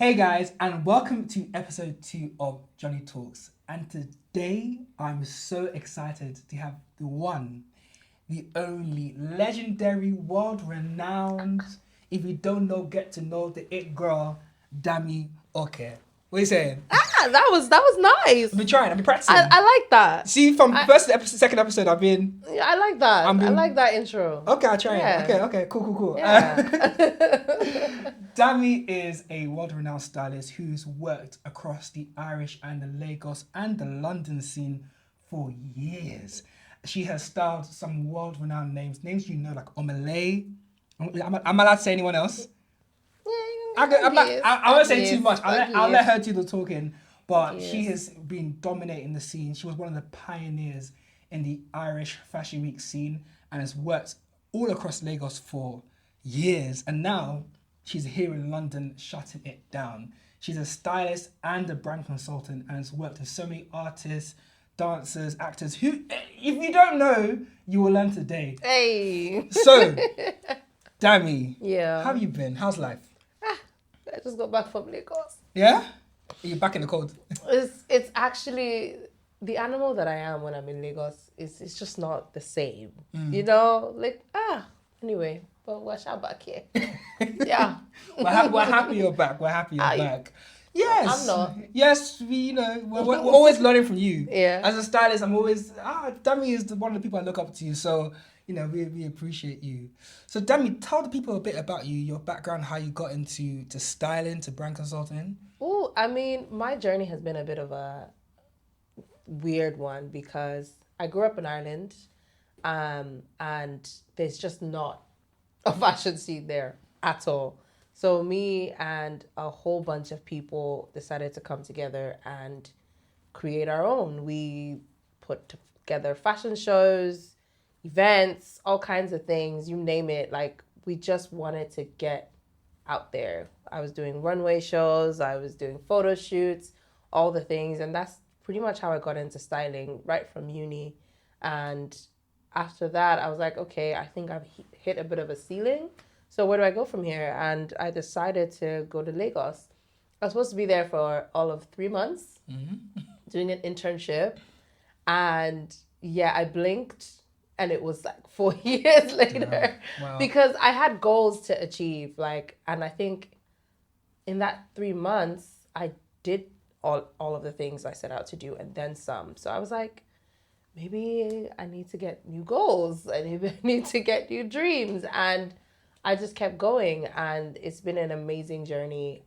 Hey guys, and welcome to episode 2 of Johnny Talks. And today I'm so excited to have the one, the only, legendary, world-renowned, if you don't know, get to know the it girl, Dami Oke. What are you saying? That was nice. I've been trying, I've been practicing. I like that. See, from first episode, second episode, I've been... Yeah, I like that. I like that intro. Okay, I'll try it. Okay, cool. Yeah. Dami is a world-renowned stylist who's worked across the Irish and the Lagos and the London scene for years. She has styled some world-renowned names you know, like Omelay. Am I allowed to say anyone else? I won't say too much. I'll let her do the talking. But she has been dominating the scene. She was one of the pioneers in the Irish Fashion Week scene and has worked all across Lagos for years. And now she's here in London shutting it down. She's a stylist and a brand consultant and has worked with so many artists, dancers, actors who, if you don't know, you will learn today. Hey. So, Dami, yeah, how have you been? How's life? I just got back from Lagos. Yeah? You're back in the cold. It's actually the animal that I am when I'm in Lagos. It's just not the same. You know, anyway. But we're back here. Yeah. We're happy you're back. Back. Yes. I'm not. Yes, we're always learning from you. Yeah. As a stylist, I'm always Dami is one of the people I look up to. So we appreciate you. So Dami, tell the people a bit about you, your background, how you got into styling, to brand consulting. Oh, I mean, my journey has been a bit of a weird one because I grew up in Ireland, and there's just not a fashion scene there at all. So me and a whole bunch of people decided to come together and create our own. We put together fashion shows, events, all kinds of things, you name it. Like, we just wanted to get out there. I was doing runway shows, I was doing photo shoots, all the things. And that's pretty much how I got into styling right from uni. And after that, I was like, okay, I think I've hit a bit of a ceiling. So where do I go from here? And I decided to go to Lagos. I was supposed to be there for all of 3 months, doing an internship. And yeah, I blinked and it was like 4 years later. Wow. Because I had goals to achieve. And I think in that 3 months, I did all of the things I set out to do and then some. So I was like, maybe I need to get new goals. Maybe I need to get new dreams. And I just kept going. And it's been an amazing journey.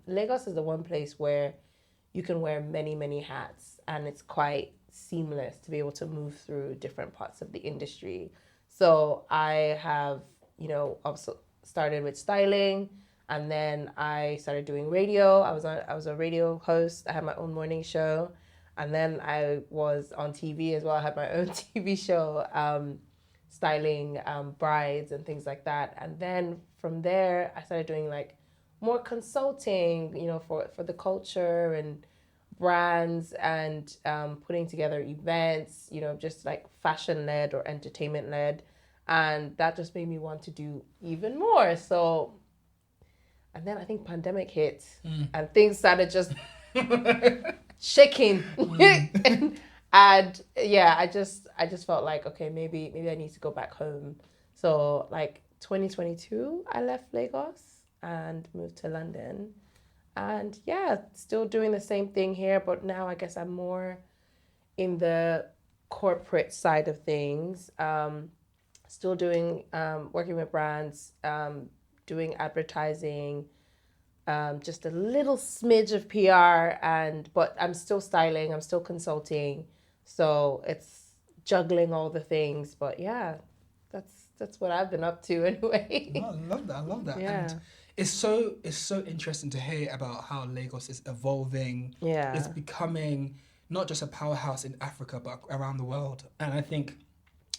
Lagos is the one place where you can wear many, many hats. And it's quite seamless to be able to move through different parts of the industry. So I have, also started with styling. And then I started doing radio. I was a radio host. I had my own morning show. And then I was on TV as well. I had my own TV show, styling brides and things like that. And then from there, I started doing more consulting, for the culture and brands and putting together events, just fashion-led or entertainment-led. And that just made me want to do even more. So, and then I think pandemic hit and things started just shaking. And yeah, I just felt like, okay, maybe I need to go back home. So 2022, I left Lagos and moved to London. And yeah, still doing the same thing here, but now I guess I'm more in the corporate side of things. Still doing, working with brands, doing advertising, just a little smidge of PR, but I'm still styling, I'm still consulting. So it's juggling all the things, but yeah, that's what I've been up to anyway. Oh, I love that. Yeah. And it's so interesting to hear about how Lagos is evolving. Yeah. It's becoming not just a powerhouse in Africa, but around the world. And I think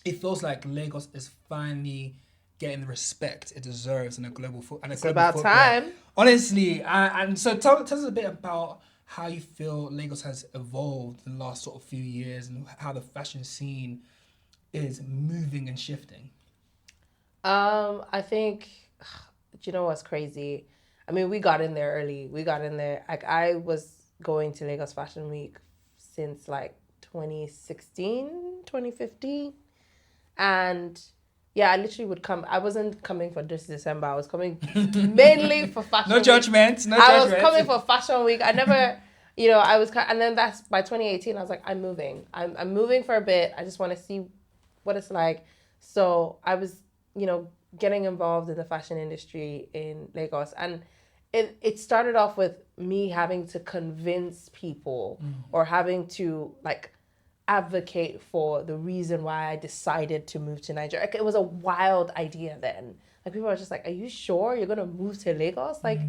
it feels like Lagos is finally getting the respect it deserves in a global footprint. It's about time. Honestly, and so tell us a bit about how you feel Lagos has evolved in the last sort of few years and how the fashion scene is moving and shifting. I think, do you know what's crazy? I mean, we got in there early. We got in there. Like, I was going to Lagos Fashion Week since like 2016, 2015. And yeah, I literally would come. I wasn't coming for this December. I was coming mainly for Fashion Week. No judgment. I was coming for Fashion Week. I never, I was, and then that's by 2018. I was like, I'm moving. I'm moving for a bit. I just want to see what it's like. So I was, getting involved in the fashion industry in Lagos, and it started off with me having to convince people or having to like advocate for the reason why I decided to move to Nigeria. Like, it was a wild idea then. Like, people were just like, are you sure you're going to move to Lagos? Like,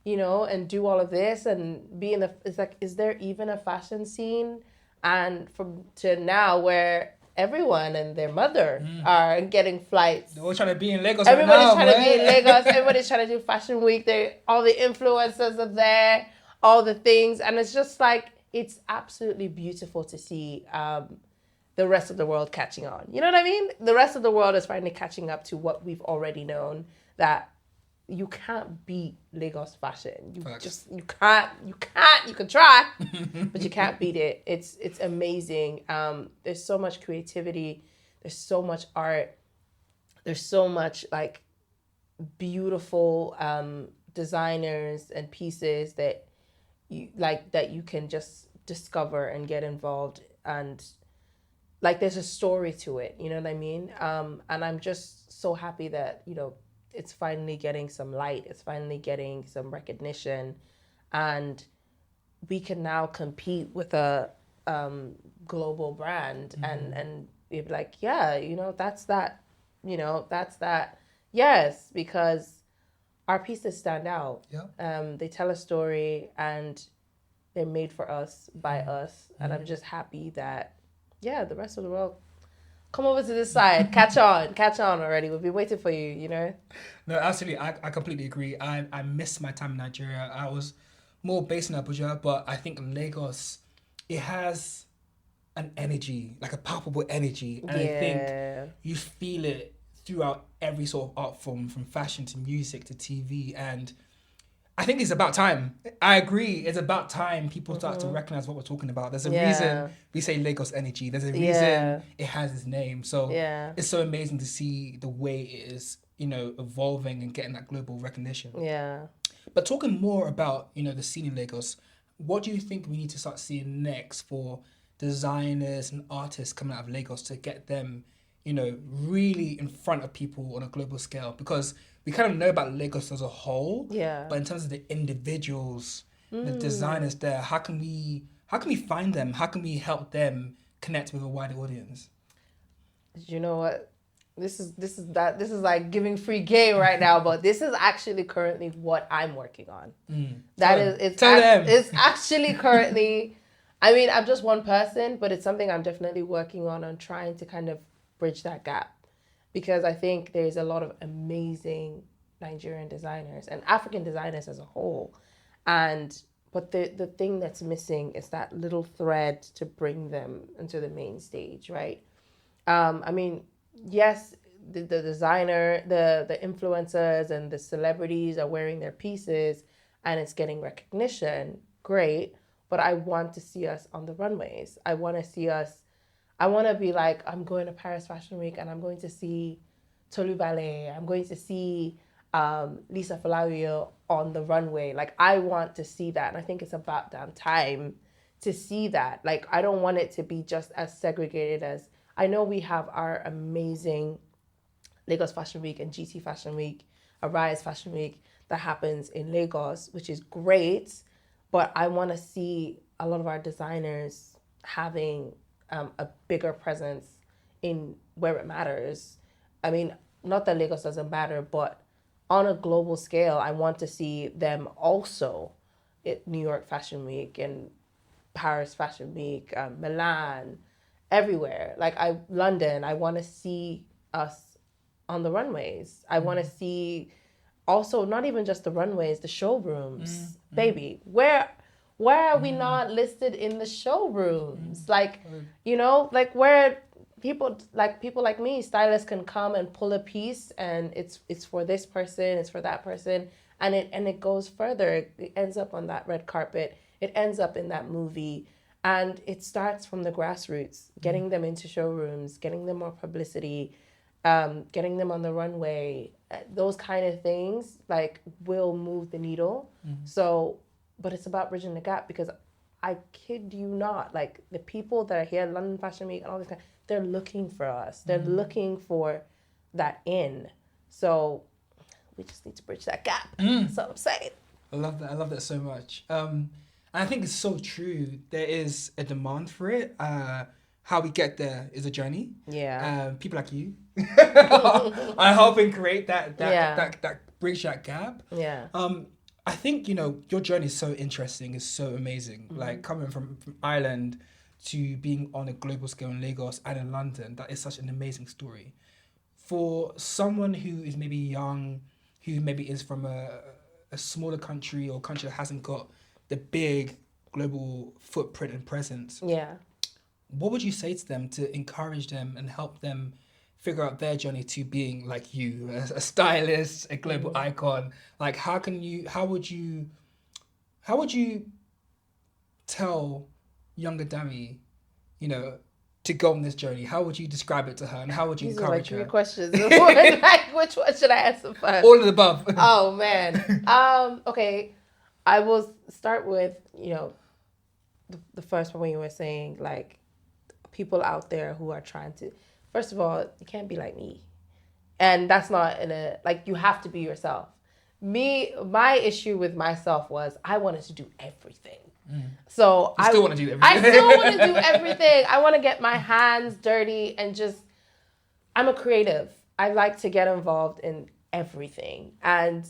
and do all of this and be in it's like, is there even a fashion scene? And to now where everyone and their mother are getting flights. They're all trying to be in Lagos. Everybody's trying to be in Lagos. Everybody's trying to do Fashion Week. All the influencers are there, all the things. And it's just like, it's absolutely beautiful to see the rest of the world catching on. You know what I mean? The rest of the world is finally catching up to what we've already known, that you can't beat Lagos fashion. You can't. You can try, but you can't beat it. It's amazing. There's so much creativity. There's so much art. There's so much like beautiful designers and pieces that you can just discover and get involved, and like there's a story to it, you know what I mean? And I'm just so happy that it's finally getting some light, it's finally getting some recognition, and we can now compete with a global brand and be like, that's that, yes, because our pieces stand out. Yeah. They tell a story and they're made for us, by us. And I'm just happy that, the rest of the world, come over to this side. Catch on already. We've been waiting for you, No, absolutely. I completely agree. I miss my time in Nigeria. I was more based in Abuja, but I think Lagos, it has an energy, like a palpable energy. And I think you feel it throughout every sort of art form, from fashion to music to TV. And I think it's about time. I agree. It's about time people start to recognize what we're talking about. There's a reason we say Lagos energy. There's a reason it has its name. So it's so amazing to see the way it is, evolving and getting that global recognition. Yeah. But talking more about, the scene in Lagos, what do you think we need to start seeing next for designers and artists coming out of Lagos to get them, really in front of people on a global scale? Because we kind of know about Lagos as a whole, but in terms of the individuals, the designers there, how can we find them? How can we help them connect with a wider audience? You know what? This is like giving free game right now, but this is actually currently what I'm working on. It's actually currently, I mean, I'm just one person, but it's something I'm definitely working on trying to kind of bridge that gap. Because I think there's a lot of amazing Nigerian designers and African designers as a whole. But the thing that's missing is that little thread to bring them into the main stage, right? I mean, yes, the designer, the influencers and the celebrities are wearing their pieces and it's getting recognition. Great. But I want to see us on the runways. I want to be like, I'm going to Paris Fashion Week and I'm going to see Tolu Ballet. I'm going to see Lisa Falawiyo on the runway. Like, I want to see that. And I think it's about damn time to see that. Like, I don't want it to be just as segregated as, I know we have our amazing Lagos Fashion Week and GT Fashion Week, Arise Fashion Week that happens in Lagos, which is great. But I want to see a lot of our designers having a bigger presence in where it matters. I mean, not that Lagos doesn't matter, but on a global scale, I want to see them also at New York Fashion Week and Paris Fashion Week, Milan, everywhere. Like London, I want to see us on the runways. I want to see also not even just the runways, the showrooms. Baby, where are we not listed in the showrooms? Like, like where people like me, stylists can come and pull a piece and it's for this person, it's for that person. And it goes further. It ends up on that red carpet. It ends up in that movie. And it starts from the grassroots, getting them into showrooms, getting them more publicity, getting them on the runway. Those kind of things like will move the needle. So, but it's about bridging the gap, because I kid you not, like the people that are here, London Fashion Week and all this kind, they're looking for us. They're looking for that in. So we just need to bridge that gap. That's what I'm saying. I love that. I love that so much. And I think it's so true. There is a demand for it. How we get there is a journey. Yeah. People like you are helping create that bridge that gap. Yeah. I think, your journey is so interesting. It's so amazing. Like coming from Ireland to being on a global scale in Lagos and in London, that is such an amazing story. For someone who is maybe young, who maybe is from a smaller country or country that hasn't got the big global footprint and presence, what would you say to them to encourage them and help them figure out their journey to being like you, a stylist, a global icon? Like, how would you tell younger Dami, to go on this journey? How would you describe it to her, and how would you encourage her? These are like 3 questions. Like, which one should I answer first? All of the above. Oh man. Okay. I will start with, the first one when you were saying like people out there who are trying to. First of all, you can't be like me. And that's not you have to be yourself. My issue with myself was I wanted to do everything. So I still want to do everything. I still want to do everything. I want to get my hands dirty and I'm a creative. I like to get involved in everything. And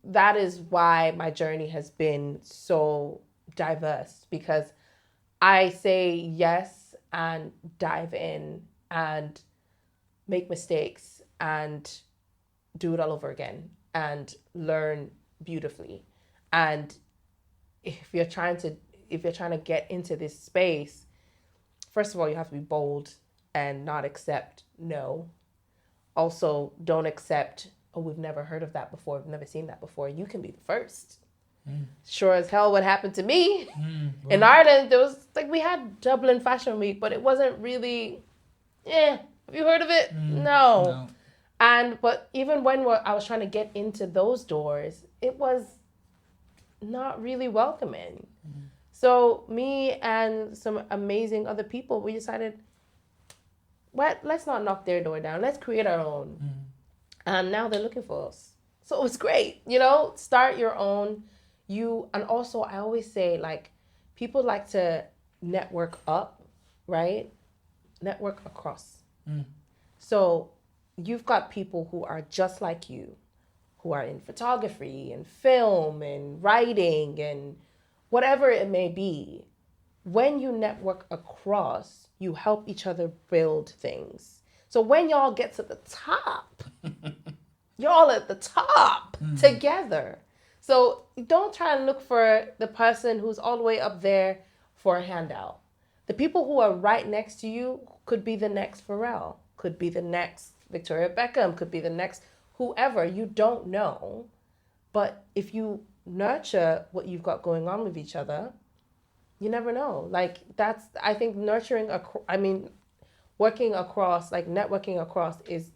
that is why my journey has been so diverse, because I say yes and dive in and make mistakes and do it all over again and learn beautifully. And if you're trying to get into this space, first of all, you have to be bold and not accept no. Also, don't accept, oh, we've never heard of that before, we've never seen that before. You can be the first. Sure as hell what happened to me. In Ireland, there was we had Dublin Fashion Week, but it wasn't really, have you heard of it? No. But even when I was trying to get into those doors, it was not really welcoming. So me and some amazing other people, we decided, let's not knock their door down. Let's create our own. And now they're looking for us. So it was great, start your own. And also I always say, people like to network up, right? Network across. So you've got people who are just like you, who are in photography and film and writing and whatever it may be. When you network across, you help each other build things. So when y'all get to the top, y'all at the top together. So don't try and look for the person who's all the way up there for a handout. The people who are right next to you could be the next Pharrell, could be the next Victoria Beckham, could be the next whoever. You don't know. But if you nurture what you've got going on with each other, you never know. I think working across, networking across is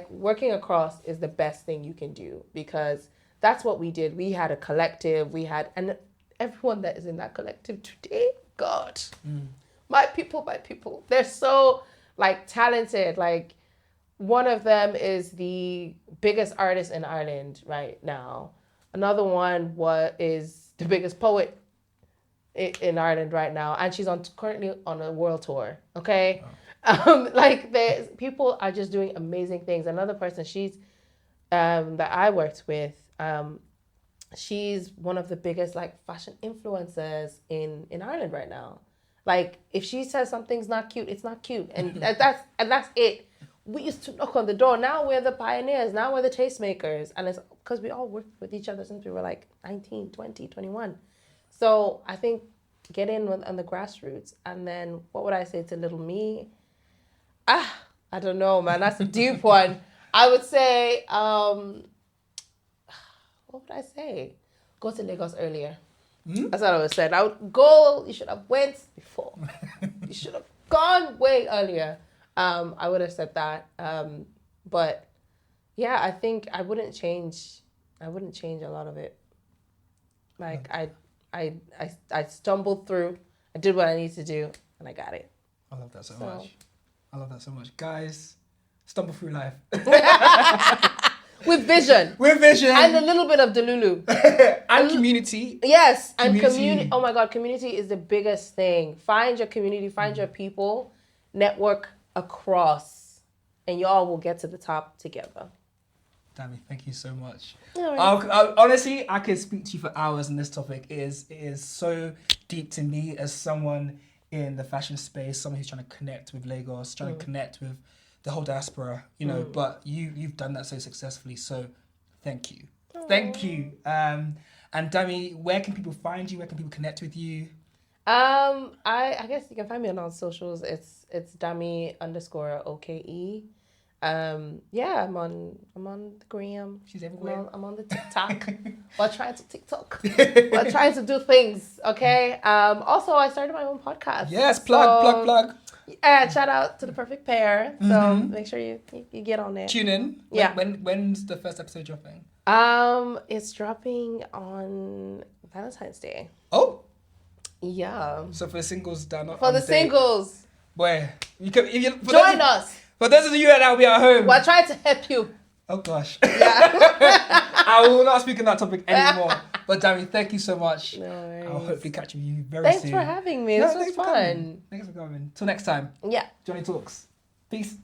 working across is the best thing you can do, because that's what we did. We had a collective, and everyone that is in that collective today, God, my people, they're so talented. One of them is the biggest artist in Ireland right now. Another one is the biggest poet in Ireland right now, and she's currently on a world tour. Okay, there's people are just doing amazing things. Another person, she's that I worked with, she's one of the biggest fashion influencers in Ireland right now. If she says something's not cute, it's not cute, and that's it. We used to knock on the door. Now we're the pioneers. Now we're the tastemakers, and it's because we all worked with each other since we were 19, 20, 21. So I think get in on the grassroots. And then what would I say to little me? I don't know, man. That's a deep one. I would say, what would I say? Go to Lagos earlier. That's what I would say. I would go. You should have went before. You should have gone way earlier. I would have said that. But yeah, I think I wouldn't change a lot of it. Like I stumbled through. I did what I need to do, and I got it. I love that so much. I love that so much. Guys, stumble through life. With vision. With vision. And a little bit of Delulu. And community. Yes. And community. Oh my God, community is the biggest thing. Find your community, find your people, network across, and y'all will get to the top together. Dami, thank you so much. Honestly, I could speak to you for hours on this topic. It is so deep to me as someone in the fashion space, someone who's trying to connect with Lagos, trying to connect with the whole diaspora, but you've done that so successfully. So thank you. Aww. Thank you. And Dami, where can people find you? Where can people connect with you? I guess you can find me on all socials. It's Dami_Oke. Yeah, I'm on the gram. She's everywhere. I'm on the TikTok. We're trying to TikTok. We're trying to do things. Okay. Also, I started my own podcast. Yes, plug. Yeah, shout out to the Perfect Pair. So make sure you get on there. Tune in. Yeah. When's the first episode dropping? It's dropping on Valentine's Day. Oh. Yeah. So for the singles down for the singles. Boy, you can join us. For those of you that will be at home. We're trying to help you. Oh gosh. Yeah. I will not speak on that topic anymore. But Dami, thank you so much. No worries. I'll hopefully catch you very Thanks soon. for having me. This was fun. Thanks for coming. Till next time. Yeah. Johnny Talks. Peace.